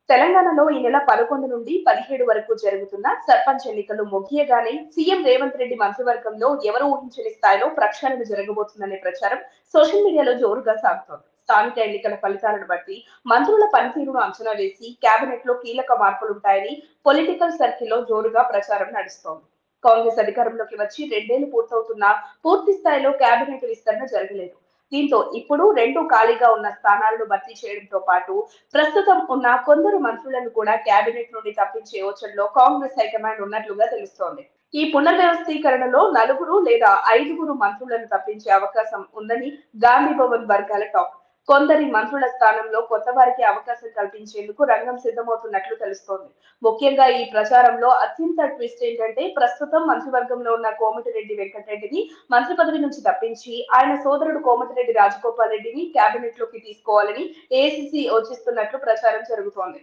తెలంగాణలో ఈ నెల 11 నుండి 17 వరకు జరుగుతున్న సర్పంచ్ ఎన్నికలు ముగియగానే సీఎం రేవంత్ రెడ్డి మంత్రివర్గంలో ఎవరు ఊహించని స్థాయిలో ప్రక్షాళన జరగబోతుందనే ప్రచారం సోషల్ మీడియాలో జోరుగా సాగుతోంది. స్థానిక ఎన్నికల ఫలితాలను బట్టి మంత్రుల పనితీరును అంచనా వేసి కేబినెట్ లో కీలక మార్పులుంటాయని పొలిటికల్ సర్కిల్లో జోరుగా ప్రచారం నడుస్తోంది. కాంగ్రెస్ అధికారంలోకి వచ్చి రెండేళ్లు పూర్తవుతున్నా పూర్తి స్థాయిలో కేబినెట్ విస్తరణ జరగలేదు. దీంతో ఇప్పుడు రెండు ఖాళీగా ఉన్న స్థానాలను భర్తీ చేయడంతో పాటు ప్రస్తుతం ఉన్న కొందరు మంత్రులను కూడా కేబినెట్ నుండి తప్పించే యోచనలో కాంగ్రెస్ హైకమాండ్ ఉన్నట్లుగా తెలుస్తోంది. ఈ పునర్వ్యవస్థీకరణలో నలుగురు లేదా ఐదుగురు మంత్రులను తప్పించే అవకాశం ఉందని గాంధీ భవన్ వర్గాల టాక్. కొందరి మంత్రుల స్థానంలో కొత్త వారికి అవకాశం కల్పించేందుకు రంగం సిద్ధమవుతున్నట్లు తెలుస్తోంది. ముఖ్యంగా ఈ ప్రచారంలో అత్యంత ట్విస్ట్ ఏంటంటే ప్రస్తుతం మంత్రివర్గంలో ఉన్న కోమటిరెడ్డి వెంకటరెడ్డిని మంత్రి పదవి నుంచి తప్పించి ఆయన సోదరుడు కోమటిరెడ్డి రాజగోపాల్ రెడ్డిని కేబినెట్ లోకి తీసుకోవాలని ఏఐసీసీ యోచిస్తున్నట్లు ప్రచారం జరుగుతోంది.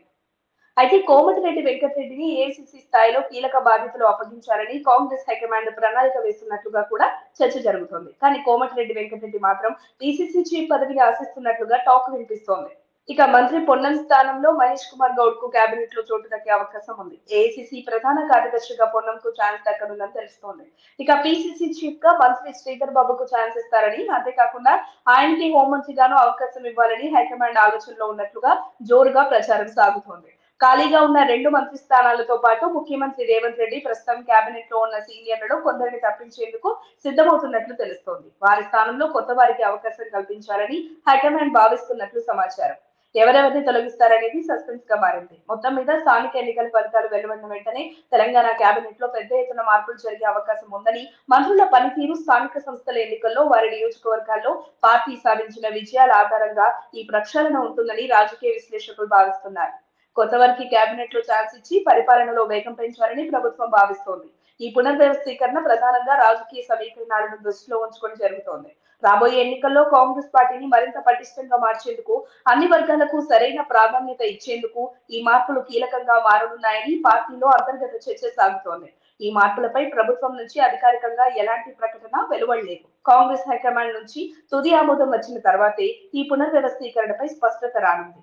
అయితే కోమటిరెడ్డి వెంకటరెడ్డిని ఏఐసీసీ స్థాయిలో కీలక బాధ్యతలు అప్పగించాలని కాంగ్రెస్ హైకమాండ్ ప్రణాళిక వేస్తున్నట్లుగా కూడా చర్చ జరుగుతోంది. కానీ కోమటిరెడ్డి వెంకటరెడ్డి మాత్రం పీసీసీ చీఫ్ పదవిని ఆశిస్తున్నట్లుగా టాక్ వినిపిస్తోంది. ఇక మంత్రి పొన్నం స్థానంలో మహేష్ కుమార్ గౌడ్ కు కేబినెట్ లో చోటు దక్కే అవకాశం ఉంది. ఏఐసీసీ ప్రధాన కార్యదర్శిగా పొన్నంకు ఛాన్స్ దక్కనుందని తెలుస్తోంది. ఇక పీసీసీ చీఫ్ గా మంత్రి శ్రీధర్ బాబుకు ఛాన్స్ ఇస్తారని, అంతేకాకుండా ఆయనకి హోంమంత్రిగాను అవకాశం ఇవ్వాలని హైకమాండ్ ఆలోచనలో ఉన్నట్లుగా జోరుగా ప్రచారం సాగుతోంది. ఖాళీగా ఉన్న రెండు మంత్రి స్థానాలతో పాటు ముఖ్యమంత్రి రేవంత్ రెడ్డి ప్రస్తుతం కేబినెట్ లో ఉన్న సీనియర్లలో కొందరిని తప్పించేందుకు సిద్ధమవుతున్నట్లు తెలుస్తోంది. వారి స్థానంలో కొత్త వారికి అవకాశం కల్పించాలని హైకమాండ్ భావిస్తున్నట్లు సమాచారం. ఎవరెవరిని తొలగిస్తారనేది సస్పెన్స్ గా మారింది. మొత్తం మీద స్థానిక ఎన్నికల ఫలితాలు వెలువడిన వెంటనే తెలంగాణ కేబినెట్ లో పెద్ద ఎత్తున మార్పులు జరిగే అవకాశం ఉందని, మంత్రుల పనితీరు, స్థానిక సంస్థల ఎన్నికల్లో వారి నియోజకవర్గాల్లో పార్టీ సాధించిన విజయాల ఆధారంగా ఈ ప్రక్షాళన ఉంటుందని రాజకీయ విశ్లేషకులు భావిస్తున్నారు. కొత్త వారికి కేబినెట్ లో ఛాన్స్ ఇచ్చి పరిపాలనలో వేగం పెంచాలని ప్రభుత్వం భావిస్తోంది. ఈ పునర్వ్యవస్థీకరణ ప్రధానంగా రాజకీయ సమీకరణాలను దృష్టిలో ఉంచుకొని జరుగుతోంది. రాబోయే ఎన్నికల్లో కాంగ్రెస్ పార్టీని మరింత పటిష్టంగా మార్చేందుకు, అన్ని వర్గాలకు సరైన ప్రాధాన్యత ఇచ్చేందుకు ఈ మార్పులు కీలకంగా మారనున్నాయని పార్టీలో అంతర్గత చర్చ సాగుతోంది. ఈ మార్పులపై ప్రభుత్వం నుంచి అధికారికంగా ఎలాంటి ప్రకటన వెలువడలేదు. కాంగ్రెస్ హైకమాండ్ నుంచి తుది ఆమోదం వచ్చిన తర్వాతే ఈ పునర్వ్యవస్థీకరణపై స్పష్టత రానుంది.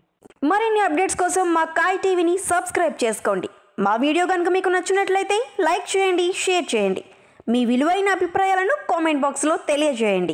మరిన్ని అప్డేట్స్ కోసం మా కాయ్ టీవీని సబ్స్క్రైబ్ చేసుకోండి. మా వీడియో కనుక మీకు నచ్చినట్లయితే లైక్ చేయండి, షేర్ చేయండి. మీ విలువైన అభిప్రాయాలను కామెంట్ బాక్స్లో తెలియజేయండి.